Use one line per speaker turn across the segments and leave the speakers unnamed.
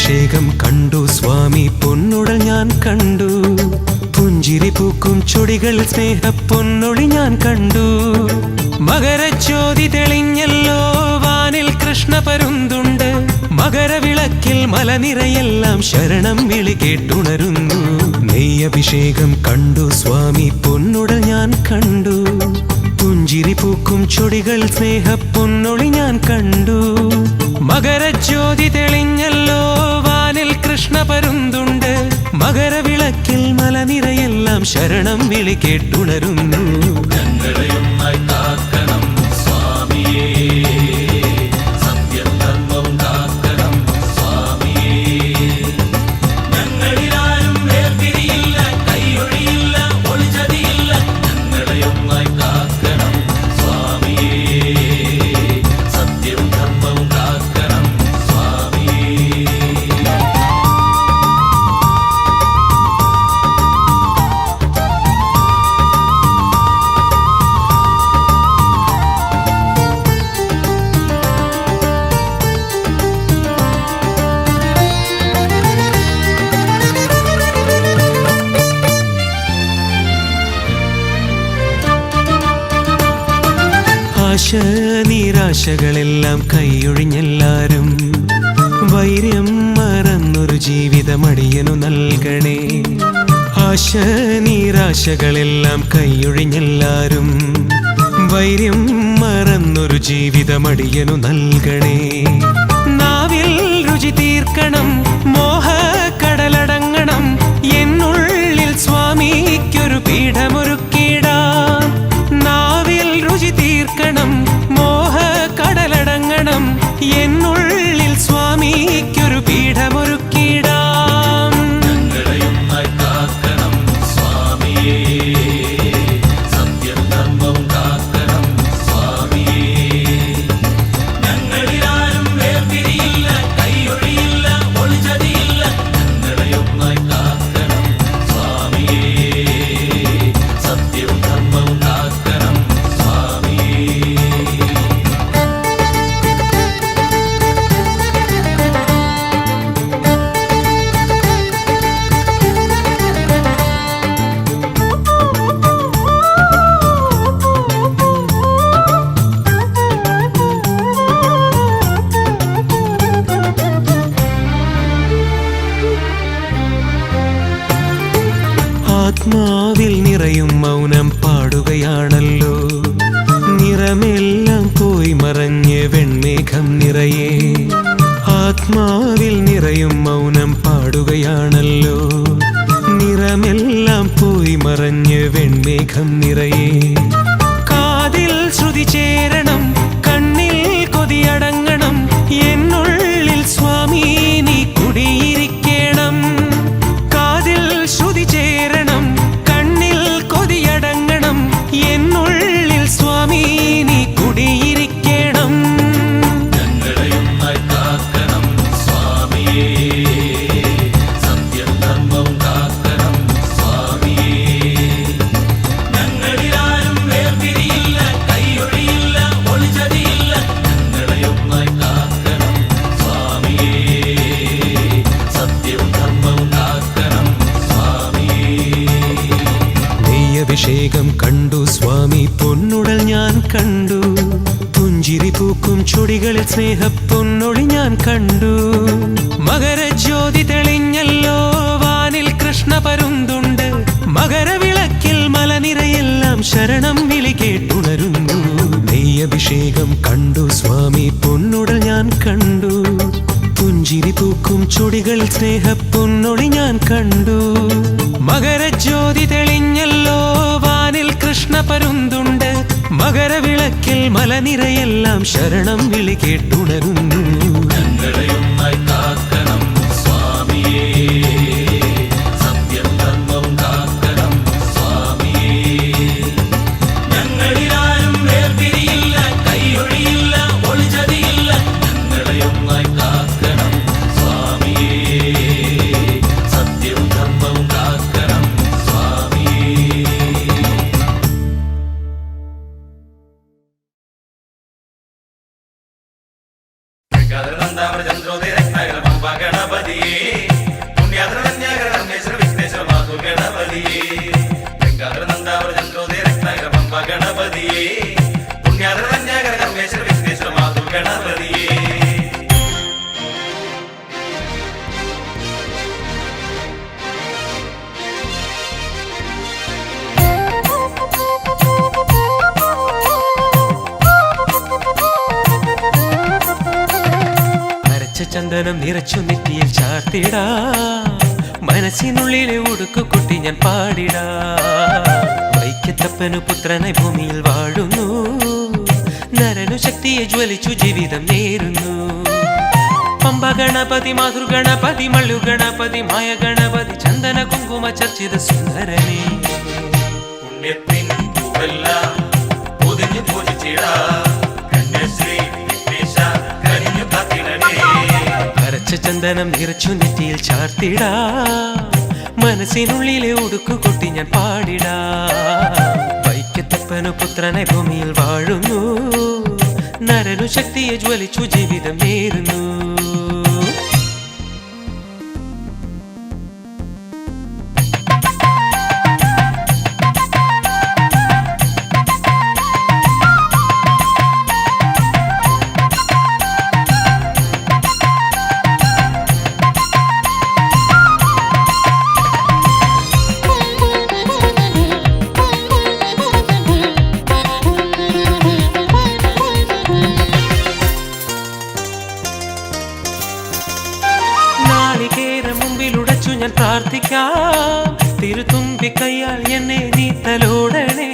അഭിഷേകം കണ്ടു സ്വാമി പൊന്നുടൽ ഞാൻ കണ്ടു. പുഞ്ചിരി പൂക്കും ചൊടികൾ സ്നേഹ പൊന്നൊളി ഞാൻ കണ്ടു. മകരജ്യോതി തെളിഞ്ഞല്ലോ വാനിൽ കൃഷ്ണ പരുന്തുണ്ട്. മകരവിളക്കിൽ മലനിരയെല്ലാം ശരണം വിളി കേട്ടുണരുന്നു. നെയ്യഭിഷേകം കണ്ടു സ്വാമി പൊന്നുടൽ ഞാൻ കണ്ടു. പുഞ്ചിരി പൂക്കും ചൊടികൾ സ്നേഹ പൊന്നൊളി ഞാൻ കണ്ടു. മകരജ്യോതി തെളിഞ്ഞല്ലോ വാനിൽ കൃഷ്ണ പരുന്തുണ്ട്. മകരവിളക്കിൽ മലനിരയെല്ലാം ശരണം വിളി കേട്ടുണരുന്നു. ആശ നിരാശകളെല്ലാം കൈയൊഴിഞ്ഞെല്ലാരും വൈര്യം മറന്നൊരു ജീവിതമടിയനു നൽകണേ. ആശ നിരാശകളെല്ലാം കൈയൊഴിഞ്ഞെല്ലാരും വൈര്യം മറന്നൊരു ജീവിതമടിയനു നൽകണേ. നാവിൽ രുചി തീർക്കണം മോഹക്കടലടങ്ങണം. എന്നുള്ളിൽ സ്വാമിക്കൊരു പീഠമൊരുക്കിടാം. നാവിൽ രുചി തീർക്കണം മോഹക്കടലടങ്ങണം. എന്നുള്ളിൽ സ്വാമിക്കൊരു പീഠമൊരുക്കിടാം. ആത്മാവിൽ നിറയും മൗനം പാടുകയാണല്ലോ. നിറമെല്ലാം പോയി മറഞ്ഞ് വെൺമേഘം നിറയെ. ആത്മാവിൽ നിറയും മൗനം പാടുകയാണല്ലോ. നിറമെല്ലാം പോയി മറഞ്ഞ് വെൺമേഘം നിറയെ. കാതിൽ ശ്രുതി ചേരണം കണ്ണിൽ കൊതിയടങ്ങണം. എന്നുള്ളിൽ സ്വാമി നീ കുടിയിരിക്കണം. കാതിൽ ശ്രുതി ചേരണം കണ്ണിൽ കൊതിയടങ്ങണം. എന്നുള്ളിൽ സ്വാമി നീ കുടിയിരിക്കണം. അഭിഷേകം കണ്ടു സ്വാമി പൊന്നുടൽ ഞാൻ കണ്ടു. പുഞ്ചിരി പൂക്കും ചൊടികളിൽ സ്നേഹ പൊന്നൊളി ഞാൻ കണ്ടു. മകരജ്യോതി തെളിഞ്ഞല്ലോ വാനിൽ കൃഷ്ണ പരുന്തുണ്ട്. മകരവിളക്കിൽ മലനിരയെല്ലാം ശരണം വിളി കേട്ടുണരുന്നു. നെയ്യഭിഷേകം കണ്ടു സ്വാമി പൊന്നുടൽ ഞാൻ കണ്ടു. പുഞ്ചിരി പൂക്കും ചൊടികളിൽ സ്നേഹ പൊന്നൊളി ഞാൻ കണ്ടു. മകരജ്യോതി തെളിഞ്ഞല്ലോ വാനിൽ കൃഷ്ണ പരുന്തുണ്ട്. മകരവിളക്കിൽ മലനിരയെല്ലാം ശരണം വിളി കേട്ടുണരുന്നു.
Ganaram Damar Chandro de Ragnar Bamba Ganapati
ചന്ദനം നിറച്ചു നെറ്റിയിൽ ചാർത്തിടാ മനസ്സിനുള്ളിലെ ഉടുക്കുകുട്ടി ഞാൻ പാടിടാ വൈക്കത്തപ്പനു പുത്രനായി ഭൂമിയിൽ വാഴുന്നു നരനു ശക്തിയെ ജ്വലിച്ചു ജീവിതം നേരുന്നു പമ്പ ഗണപതി മാതൃ ഗണപതി മള്ളു ഗണപതി മായ ഗണപതി ചന്ദന കുങ്കുമ ചർച്ചിത സുന്ദരനേ
പുണ്യത്തിൻ പൂവെല്ലാം പൊതിഞ്ഞു പൂജിച്ചിടാം കന്യശ്രീ വിഘ്നേശ കനിഞ്ഞു കാത്തിടണേ
അരച്ച ചന്ദനം നിറച്ചു നെറ്റിയിൽ ചാർത്തിടാ മനസ്സിനുള്ളിലെ ഉടുക്കുകുട്ടി ഞാൻ പാടിടാ വൈക്കത്തപ്പനു പുത്രനായി ഭൂമിയിൽ വാഴുന്നു നരനു ശക്തിയെ ജ്വലിച്ചു ജീവിതം നേരുന്നു ഞാൻ പ്രാർത്ഥിക്കാം തിരുത്തുമ്പി കയ്യാൽ എന്നെ നീ തലോടണേ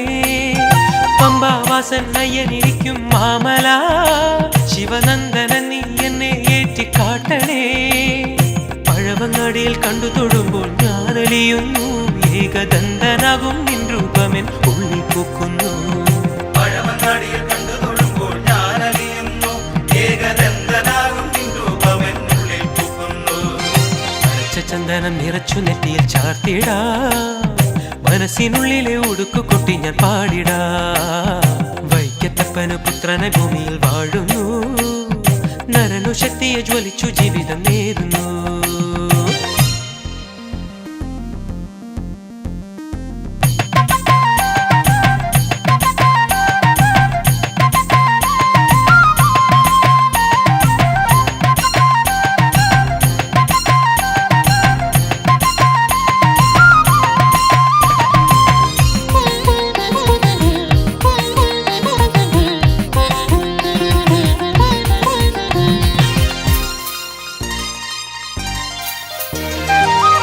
പമ്പാവാസൻ അയ്യനിരിക്കും മാമല ശിവനന്ദനൻ നീ എന്നെ ഏറ്റിക്കാട്ടണേ പഴവങ്ങാടിയിൽ കണ്ടു തൊടുമ്പോൾ ഞാനലിയുന്നു ഏകദന്തനാകും നിൻ രൂപമെൻ ഉള്ളിൽ പൂക്കുന്നു
പഴവങ്ങാടിയിൽ കണ്ടു തൊടുമ്പോൾ ഞാനലിയുന്നു ഏകദന്തനാകും നിൻ രൂപമെൻ ഉള്ളിൽ പൂക്കുന്നു
ചന്ദനം നിറച്ചു നെറ്റിയിൽ ചാർത്തിടാ മനസ്സിനുള്ളിലെ ഉടുക്കുകുട്ടി ഞാൻ പാടിടാ വൈക്കത്തപ്പനു പുത്രനായി ഭൂമിയിൽ വാഴുന്നു നരനു ശക്തിയെ ജ്വലിച്ചു ജീവിതം നേരുന്നു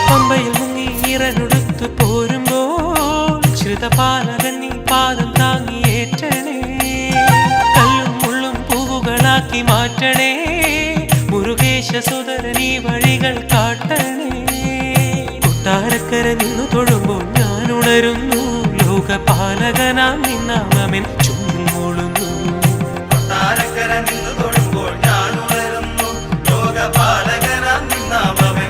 പമ്പയിൽ മുങ്ങി ഇറനുടുത്തു പോരുമ്പോൾ ശ്രുതപാലകൻ നീ പാദം താങ്ങിയേറ്റണേ കല്ലും മുള്ളും പൂവുകളാക്കി മാറ്റണേ മുരുകേശ സുതരനീ വഴികൾ കാട്ടണേ കൊട്ടാരക്കര നിന്നു തൊഴുമ്പോൾ ഞാൻ ഉണരുന്നു ലോകപാലകനാം നിന്നാമൻ ചുമ്മിൽ മൂളുന്നു
കൊട്ടാരക്കര നിന്നു തൊഴുമ്പോൾ ഞാൻ ഉണരുന്നു ലോകപാലകനാം നിന്നാമൻ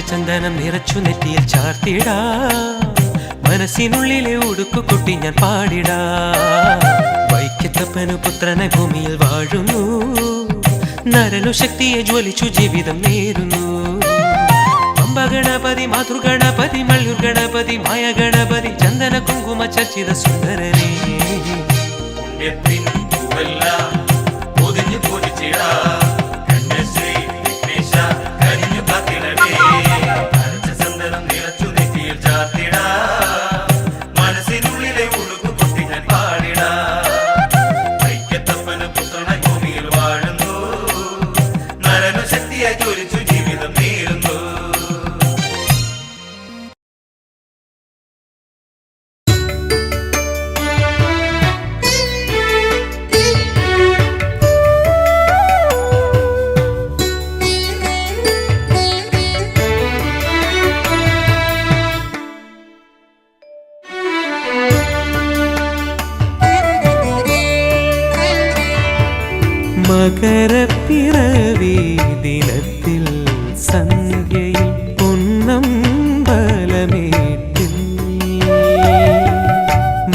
ചന്ദനം നിറച്ചു നെറ്റിയിൽ ചാർത്തിടാ മനസ്സിനുള്ളിലെ ഉടുക്കുകുട്ടി ഞാൻ പാടിടാ വൈക്കത്തപ്പനു പുത്രനായി ഭൂമിയിൽ വാഴുന്നു നരനു ശക്തിയെ ജ്വലിച്ചു ജീവിതം നേരുന്നു പമ്പ ഗണപതി മാതൃ ഗണപതി മള്ളു ഗണപതി മായ ഗണപതി ചന്ദന കുങ്കുമ ചർച്ചിത സുന്ദരനേ
പുണ്യത്തിൻ പൂവെല്ലാം പൊതിഞ്ഞു പൂജിച്ചിടാം കന്യശ്രീ വിഘ്നേശ കനിഞ്ഞു കാത്തിടണേ അരച്ച ചന്ദനം നിറച്ചു നെറ്റിയിൽ ചാർത്തിടാം മനസ്സിനുള്ളിലെ ഉടുക്കുകുട്ടി ഞാൻ പാടിടാം വൈക്കത്തപ്പനു പുത്രനായി ഭൂമിയിൽ വാഴുന്നു നരനു ശക്തിയായി ജ്വലിച്ചു ജീവിതം നേരുന്നു
മകരപ്പിറവി ദിനത്തിൽ സന്ധ്യയിൽ പൊന്നമ്പലമേറ്റിൽ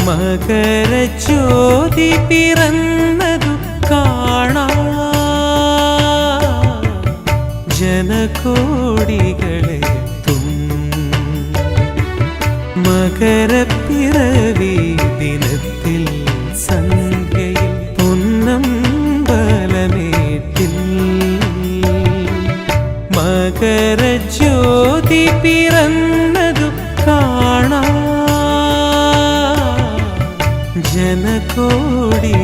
മകരജ്യോതി പിറന്നതു കാണാൻ ജനകോടികളെത്തും മകരപ്പിറവി ദിനത്തിൽ സന്ധ്യയിൽ പൊന്നമ്പലമേറ്റിൽ മകരജ്യോതി പിറന്നതു കാണാൻ ജനകോടികളെത്തും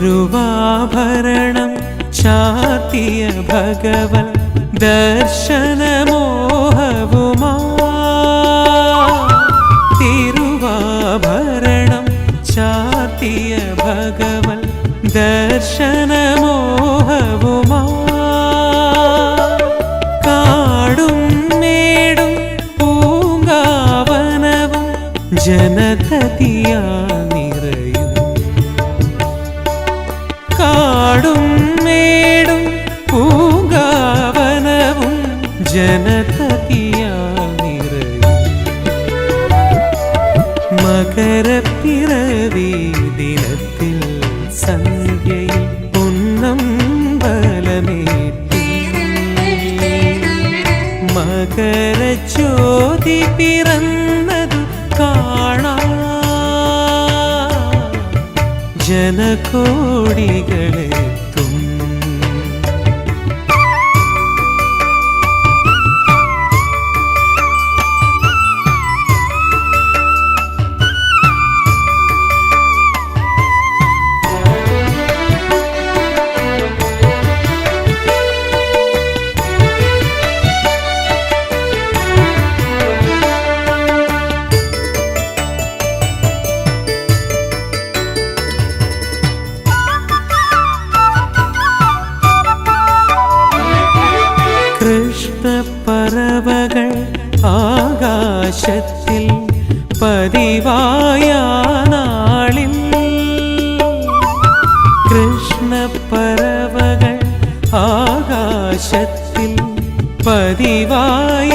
തിരുവാഭരണം ചാത്തിയ ഭഗവൻ ദർശനമോഹവുമാ തിരുവാഭരണം ചാത്തിയ ഭഗവൻ ദർശനമോഹവുമാ കാടും മേടും പൂങ്കാവനവും ജനതതിയാ നിറയും കാടും മേടും പൂങ്കാവനവും ജനതതിയാ നിറയും മകരപ്പിറവി ദിനത്തിൽ സന്ധ്യയിൽ പൊന്നമ്പലമേറ്റി മകരജ്യോതി പിറന്നതു കാണാൻ ജനകോടികളെത്തും കൃഷ്ണപ്പറവകൾ ആകാശത്തിൽ പതിവായ നാളിൽ കൃഷ്ണപ്പറവകൾ ആകാശത്തിൽ പതിവായ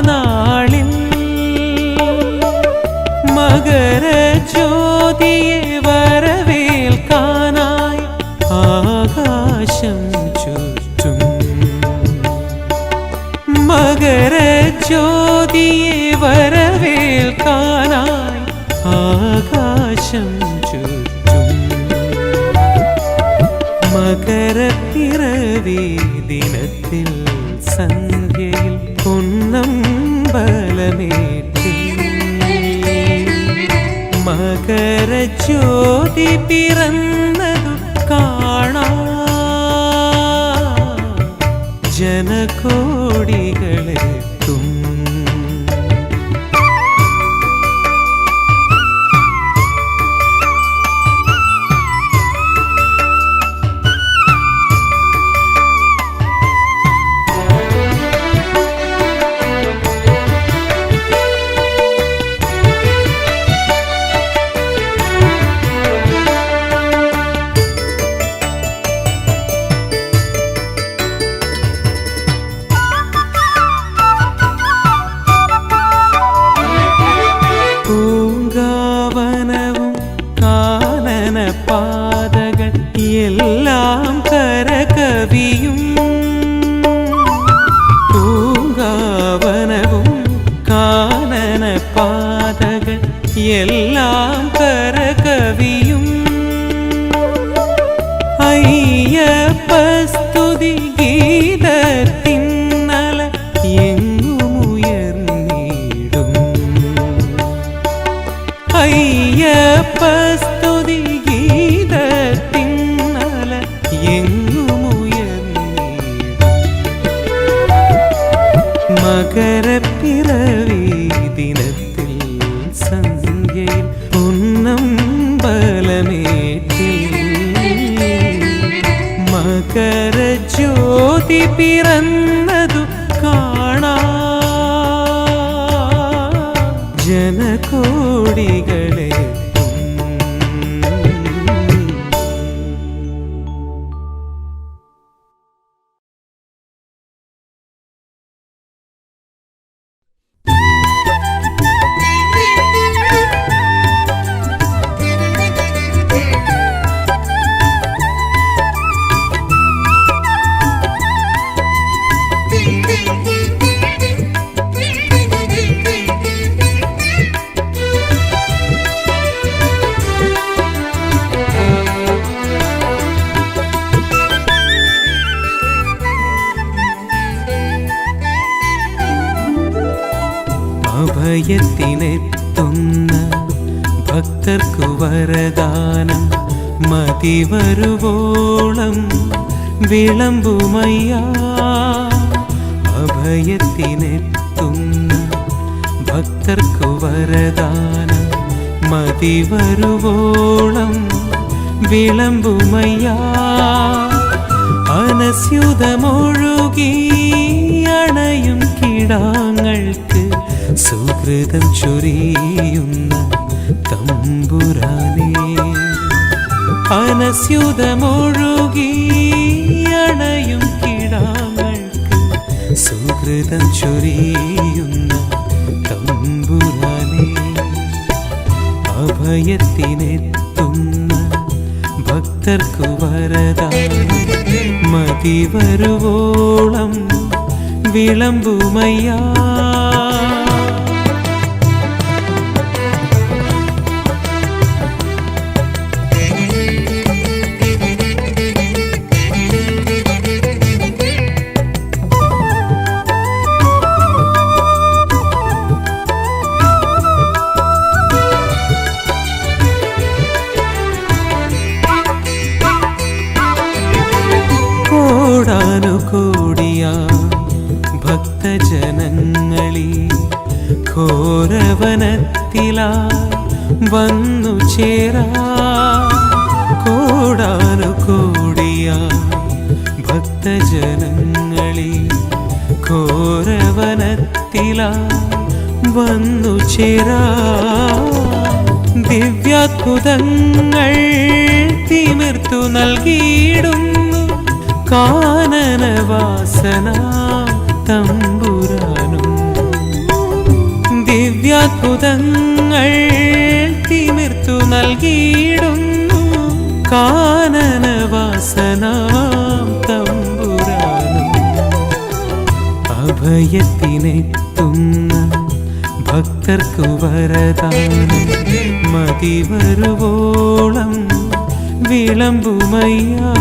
നാളിൽ മകരജ്യോതിയെ വരവേൽക്കാനായി ആകാശം ചുറ്റും മകരജ്യോതിയെ വരവേൽക്കാനായി ആകാശം ചുറ്റും മകരപ്പിറവി ദിനത്തിൽ സന്ധ്യയിൽ പൊന്നമ്പലമേറ്റി മകരജ്യോതി പിറന്നതു കാണാൻ ജനകോടികളെത്തും പൂങ്കാവനവും കാനനപാതകൾ എല്ലാം കരകവിയും പൂങ്കാവനവും കാനനപാതകൾ എല്ലാം കരകവിയും അയ്യപ്പസ്തുതി ഗീതത്തിന്നല എങ്ങുമുയർന്നിടും അയ്യപ്പസ്തുതി ഗീതത്തിന്നല എങ്ങുമുയർന്നിടും മകരപ്പിറവി ദിനത്തിൽ സന്ധ്യയിൽ പൊന്നമ്പലമേറ്റി മകരജ്യോതി പിറന്നതു കാണാൻ ജനകോടികളെ അഭയത്തിനെത്തുന്ന ഭക്തർക്കു വരദാനം മതി വരുവോളം വിളമ്പുമയ്യാ അഭയത്തിനെത്തുന്ന ഭക്തർക്കു വരദാനം മതി വരുവോളം വിളമ്പുമയ്യാ അനസ്യുതമൊഴുകി അണയും കിടാങ്ങൾക്ക് സുഹൃതം ചൊരിയുന്ന തമ്പുരാനേ അനസ്യുതമൊഴുകി അണയും കിടാങ്ങൾക്ക് സുഹൃതം ചൊരിയുന്ന തമ്പുരാനേ അഭയത്തിനെത്തുന്ന ഭക്തർക്കു വരദാനം മതി വരുവോളം വിളമ്പുമയ്യാ ഭക്തജനങ്ങളീ ഘോരവനത്തിലായി വന്നു ചേരാ കോടാനുകോടിയായി ഭക്തജനങ്ങളീ ഘോരവനത്തിലായി വന്നു ചേരാ ദിവ്യാത്ഭുതങ്ങൾ തിമിർത്തു നൽകിയിടുന്നു കാനനവാസന തമ്പുരാനും ദിവ്യാത്ഭുതങ്ങൾ തിമിർത്തു നൽകിയിടുന്നു കാനനവാസന തമ്പുരാനും അഭയത്തിനെത്തുന്ന ഭക്തർക്കു വരദാനം മതി വരുവോളം വിളമ്പുമയ്യാ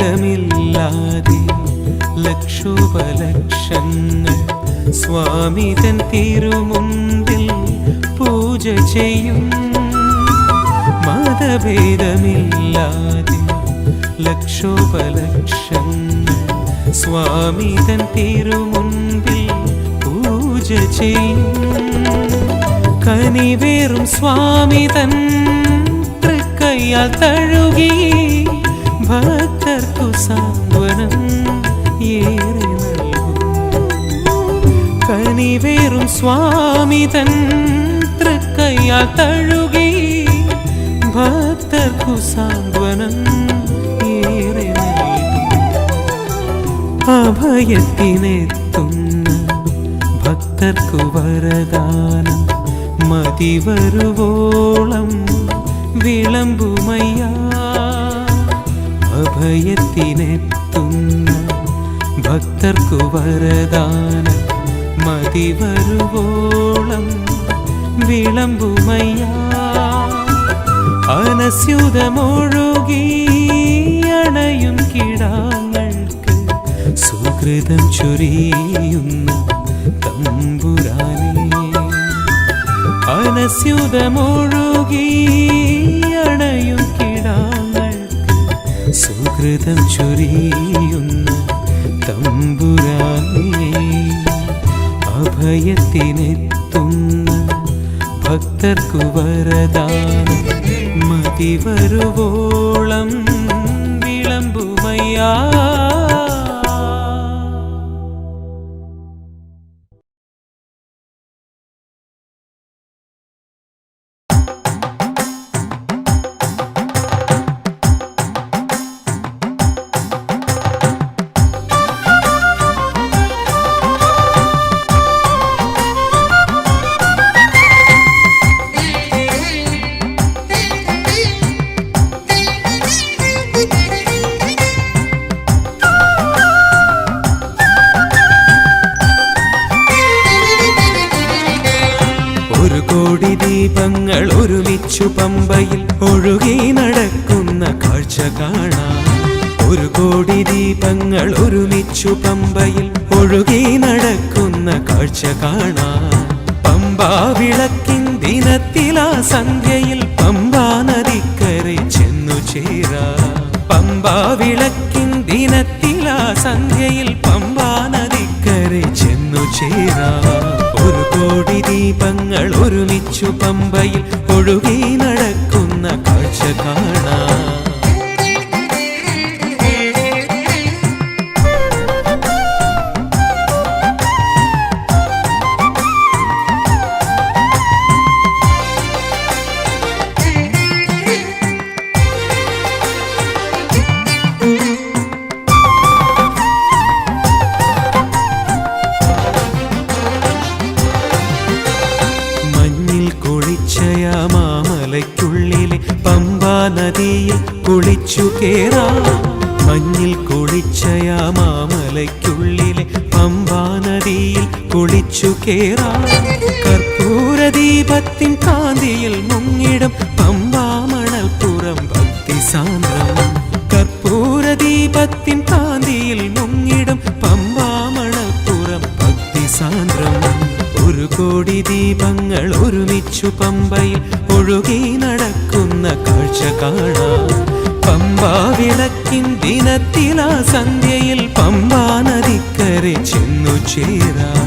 മതഭേദമില്ലാതെ ലക്ഷോപലക്ഷങ്ങൾ സ്വാമിതൻ തിരുമുമ്പിൽ പൂജ ചെയ്യും മതഭേദമില്ലാതെ ലക്ഷോപലക്ഷങ്ങൾ സ്വാമിതൻ തിരുമുമ്പിൽ പൂജ ചെയ്യും കനിവേറും സ്വാമിതൻ തൃക്കൈയാൽ തഴുകി ഭക്തർക്കു സാന്ത്വനം ഏറെ നൽകും കനിവേറും സ്വാമിതൻ തൃക്കൈയാൽ തഴുകി ഭക്തർക്കു സാന്ത്വനം ഏറെ നൽകും അഭയത്തിനെത്തുന്ന ഭക്തർക്കു വരദാനം മതി വരുവോളം വിളമ്പുമയ്യാ അഭയത്തിനെത്തുന്ന ഭക്തർക്കു വരദാനം മതി വരുവോളം വിളമ്പുമയ്യാ അനസ്യുതമൊഴുകി അണയും കിടാങ്ങൾക്ക് സുഹൃതം ചൊരിയുന്ന തമ്പുരാനേ അനസ്യുതമൊഴുകി അണയും കിടാങ്ങൾക്ക് സുഹൃതം ചൊരിയുന്ന തമ്പുരാനേ അഭയത്തിനെത്തുന്ന ഭക്തർക്കു വരദാനം മതി വരുവോളം വിളമ്പുമയ്യാ പമ്പയിൽ ഒഴുകി നടക്കുന്ന കാഴ്ച കാണാം. ഒരു കോടി ദീപങ്ങൾ ഒരുമിച്ചു പമ്പയിൽ ഒഴുകി നടക്കുന്ന കാഴ്ച കാണാം. പമ്പാ വിളക്കിൻ ദിനത്തിലാ സന്ധ്യയിൽ പമ്പാ നദിക്കരെ ചെന്നു ചേരാം. പമ്പാ വിളക്കിൻ ദിനത്തിലാ സന്ധ്യയിൽ പമ്പാ നദിക്കരെ ചെന്നു ചേരാം. ഒരു കോടി ദീപങ്ങൾ ഒരുമിച്ചു പമ്പയിൽ ഒഴുകി നടക്കുന്ന കാഴ്ച കാണാം. മാമലയ്ക്കുള്ളിലെ പമ്പാ നദിയിൽ കുളിച്ചു കേറാം. മഞ്ഞിൽ കുളിച്ചയ മാമലയ്ക്കുള്ളിലെ പമ്പാ നദിയിൽ കുളിച്ചു കേറാം. കർപ്പൂര ദീപത്തിൻ കാന്തിയിൽ മുങ്ങിടും പമ്പാ മണൽപ്പുറം ഭക്തി സാന്ദ്രം. കർപ്പൂര ദീപത്തിൻ കാന്തിയിൽ മുങ്ങിടും പമ്പാ മണൽപ്പുറം ഭക്തി സാന്ദ്രം. ഒരു കോടി ദീപങ്ങൾ ഒരുമിച്ചു പമ്പയിൽ ഒഴുകി നടക്കുന്ന കാഴ്ച കാണാം. പമ്പാ വിളക്കിൻ ദിനത്തിലാ സന്ധ്യയിൽ പമ്പാ നദിക്കരെ ചെന്നു ചേരാം.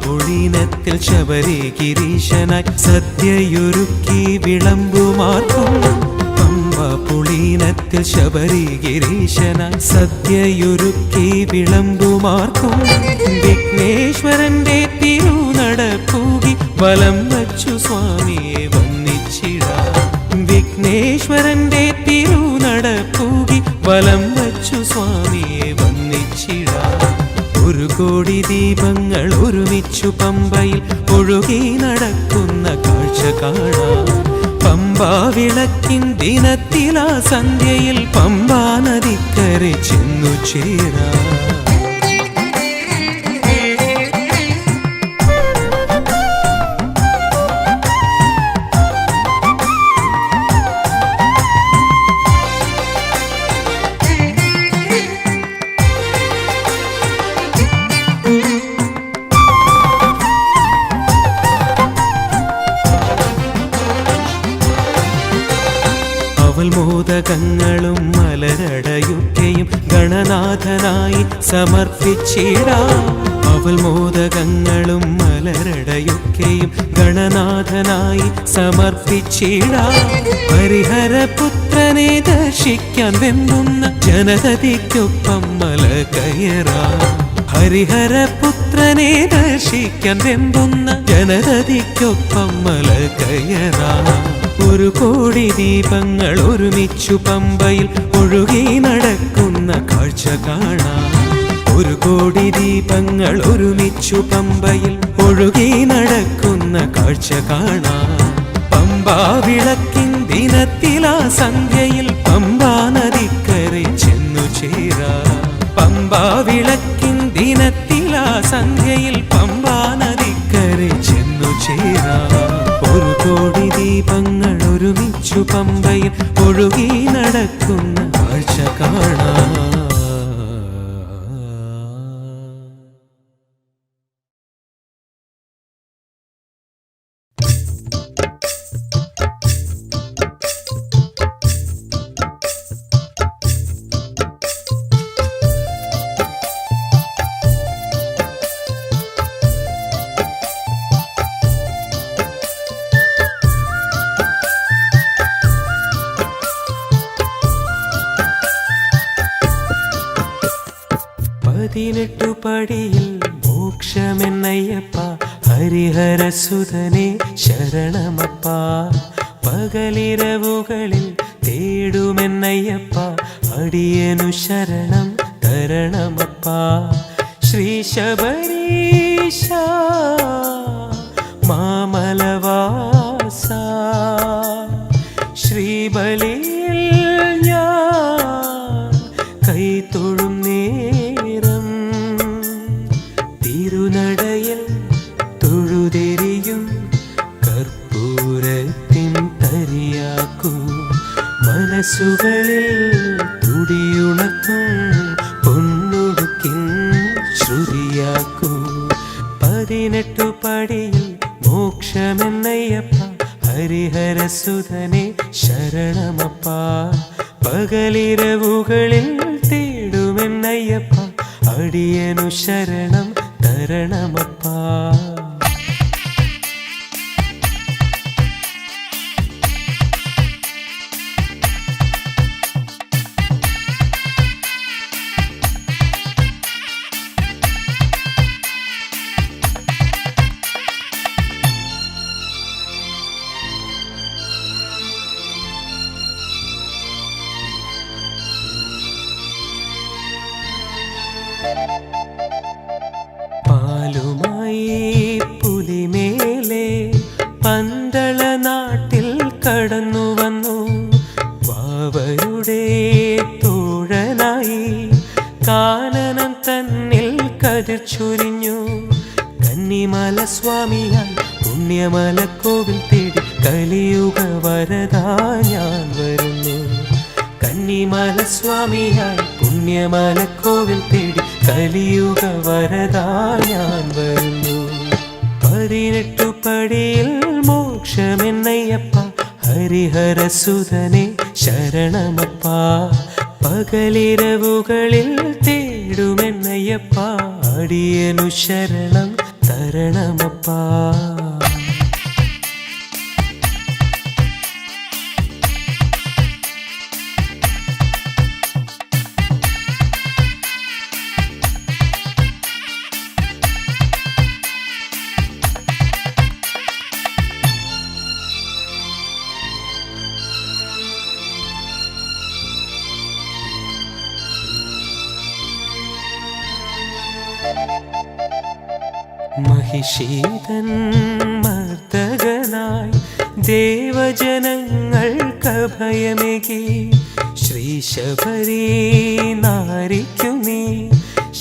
പൊളിനത്തിൽ ശബരി ഗിരീശനായി സദ്യയൊരുക്കി വിളമ്പുമാർക്കും. പമ്പ പൊളിനത്തിൽ ശബരി ഗിരീശനായി സദ്യയൊരുക്കി വിളമ്പുമാർക്കും. വിഘ്നേശ്വരന്റെ തിരുനട പൂകി വലം വച്ചു സ്വാമിയെ വന്ദിച്ചിടാം. വിഘ്നേശ്വരന്റെ തിരുനട പൂകി വലം വച്ചു സ്വാമിയെ വന്ദിച്ചിടാം. ഒരു കോടി ദീപങ്ങൾ ഒരുമിച്ചു പമ്പയിൽ ഒഴുകി നടക്കുന്ന കാഴ്ച കാണാം. പമ്പാ വിളക്കിൻ ദിനത്തിലാ സന്ധ്യയിൽ പമ്പാ നദിക്കരെ ചെന്നു ചേരാം. മോദകങ്ങളും മലരടയൊക്കെയും ഗണനാഥനായി സമർപ്പിച്ചിടാം. അവൽ മോദകങ്ങളും മലരടയൊക്കെയും ഗണനാഥനായി സമർപ്പിച്ചിടാം. ഹരിഹരപുത്രനെ ദർശിക്കാൻ വെമ്പുന്ന ജനതയ്ക്കൊപ്പം മല കയറാം. ഹരിഹരപുത്രനെ ദർശിക്കാൻ വെമ്പുന്ന ജനതയ്ക്കൊപ്പം മല കയറാം. ഒരു കോടി ദീപങ്ങൾ ഒരുമിച്ചു പമ്പയിൽ ഒഴുകി നടക്കുന്ന കാഴ്ച കാണാം. ഒരു കോടി ദീപങ്ങൾ ഒരുമിച്ചു പമ്പയിൽ ഒഴുകി നടക്കുന്ന കാഴ്ച കാണാം. പമ്പാ വിളക്കിൻ ദിനത്തിലാ സന്ധ്യയിൽ പമ്പാ നദിക്കരെ ചെന്നു ചേരാം. പമ്പാ വിളക്കിൻ ദിനത്തിലാ സന്ധ്യയിൽ പമ്പാ നദിക്കരെ ചെന്നു ചേരാം. ഒരു കോടി ദീപങ്ങൾ ഒരുമിച്ചു പമ്പയിൽ ഒഴുകി നടക്കുന്ന കാഴ്ച കാണാം. പതിനെട്ടു പടിയിൽ മോക്ഷമെന്നയ്യപ്പ ഹരിഹരസുതനെ ശരണമപ്പ. പകലിരവുകളിൽ തേടുമെന്നയ്യപ്പ അടിയനു ശരണം തരണമപ്പാ. ശ്രീ ശബരീശ മാമലവാസ ശ്രീബലിയിൽ ഞാൻ കൈതൊഴും നേരം തിരുനടയിൽ തൊഴുതെരിയും കർപ്പൂരത്തിൻ തരിയാക്കൂ. മനസ്സുകളിൽ തുടിയുണർത്തും പൊന്നുടുക്കിൻ ശ്രുതിയാക്കൂ. 18 പടിയിൽ മോക്ഷമെന്നയ്യപ്പ ഹരിഹരസുതനെ ശരണമപ്പാ. പകലിരവുകളിൽ തേടുമെന്നയ്യപ്പ അടിയനു ശരണം തരണമപ്പാ. പാലുമായി പുലിമേലെ പന്തള നാട്ടിൽ കടന്നു വന്നു. വാവരുടെ തോഴനായി കാനനം തന്നിൽ കതിർ ചൊരിഞ്ഞു. കന്നിമല സ്വാമിയായി പുണ്യമല കോവിൽ തേടി കലിയുഗ വരദാ ഞാൻ വരുന്നു. കന്നിമല സ്വാമിയായി പുണ്യമല കോവിൽ തേടി കലിയുഗ വരദാ ഞാൻ വരുന്നു. 18 പടിയിൽ മോക്ഷമെന്നയ്യപ്പ ഹരിഹരസുതനെ ശരണമപ്പാ. പകലിരവുകളിൽ തേടുമെന്നയ്യപ്പ അടിയനു ശരണം തരണമപ്പാ. മഹിഷീതൻ മർദ്ദകനായി ദേവജനങ്ങൾക്കഭയമേകി. ശ്രീ ശബരി നാരിക്കു നീ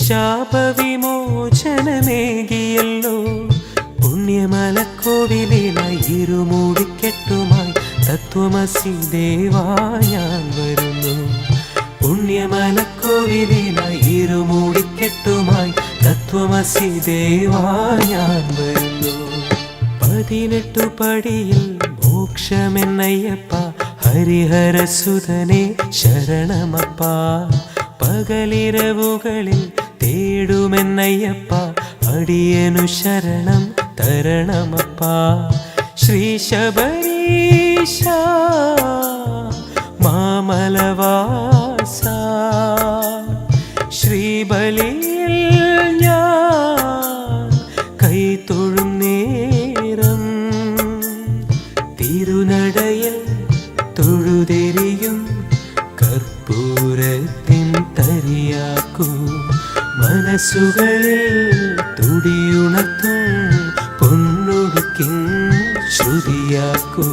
ശാപവിമോചനമേകിയല്ലോ. പുണ്യമലക്കോവിലിനായി ഇരുമൂടിക്കെട്ടുമായി തത്വമസി ദേവാ ഞാൻ വരുന്നു. പുണ്യമലക്കോവിലിനായി ഇരുമൂടിക്കെട്ടുമായി തത്വമസി ദേവാ ഞാൻ വരുന്നു. 18 പടിയിൽ മോക്ഷമെന്നയ്യപ്പ ഹരിഹരസുതനെ ശരണമപ്പാ. പകലിരവുകളിൽ തേടുമെന്നയ്യപ്പ അടിയനു ശരണം തരണമപ്പാ. ശ്രീ ശബരീശ മാമലവാസ ശ്രീബലിയിൽ ഞാൻ കൈതൊഴും നേരം തിരുനടയിൽ തൊഴുതെരിയും കർപ്പൂരത്തിൻ തരിയാക്കൂ. മനസ്സുകളിൽ തുടിയുണർത്തും പൊന്നുടുക്കിൻ ശ്രുതിയാക്കൂ.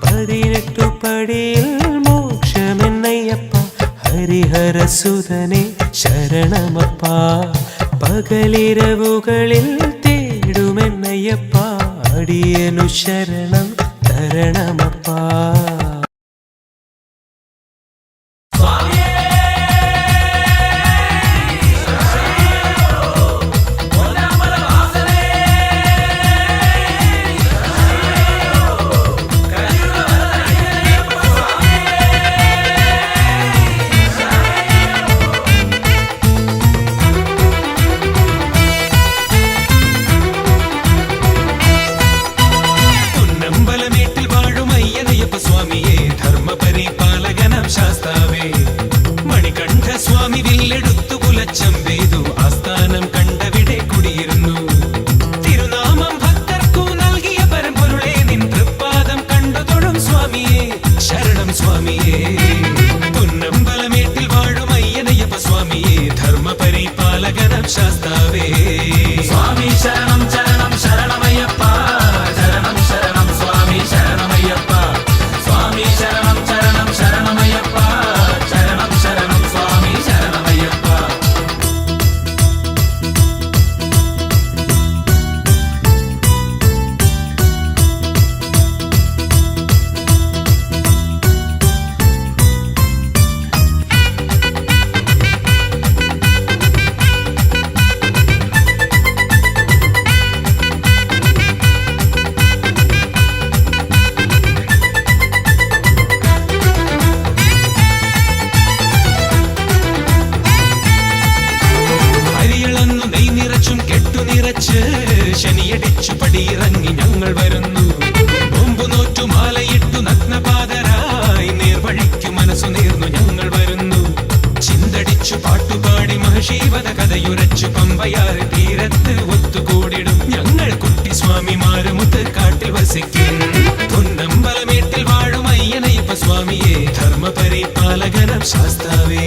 18 പടിയിൽ മോക്ഷമെന്നയ്യപ്പ ഹരിഹരസുതനെ ശരണമപ്പാ. പകലിരവുകളിൽ തേടുമെന്നയ്യപ്പ അടിയനു ശരണം തരണമപ്പാ.
സ്വാമി
ശാസ്താവേ.
സ്വാമി ശരണം ശരണം ശരണമയ്യപ്പ, ശരണം ശരണം സ്വാമി ശരണമയ്യപ്പ. സ്വാമി ശരണം ശരണം ശരണമയ്യപ്പ, ശരണം ശരണം സ്വാമി ശരണമയ്യപ്പ.
അരിയളന്നു നെയ് നിറച്ചും കെട്ടു നിറച്ച് ശനിയടിച്ചു പടിയിറങ്ങി ഞങ്ങൾ വരുന്നു. നോമ്പു നോറ്റു മാലയിട്ടു നഗ്നപാതരായി നേർവഴിക്കു മനസ്സു നേർന്നു ഞങ്ങൾ വരുന്നു. ചിന്തടിച്ചു പാട്ടുപാടി മഹശീവത കഥയുരച്ചു പമ്പയാറ് തീരത്ത് ഒത്തുകൂടിടും ഞങ്ങൾ. കുട്ടി സ്വാമിമാരുമുത്ത് കാട്ടിൽ വസിക്കും പൊന്നമ്പലമേട്ടിൽ വാഴും അയ്യനയ്യപ്പ സ്വാമിയെ, ധർമ്മ പരിപാലകനം ശാസ്താവേ.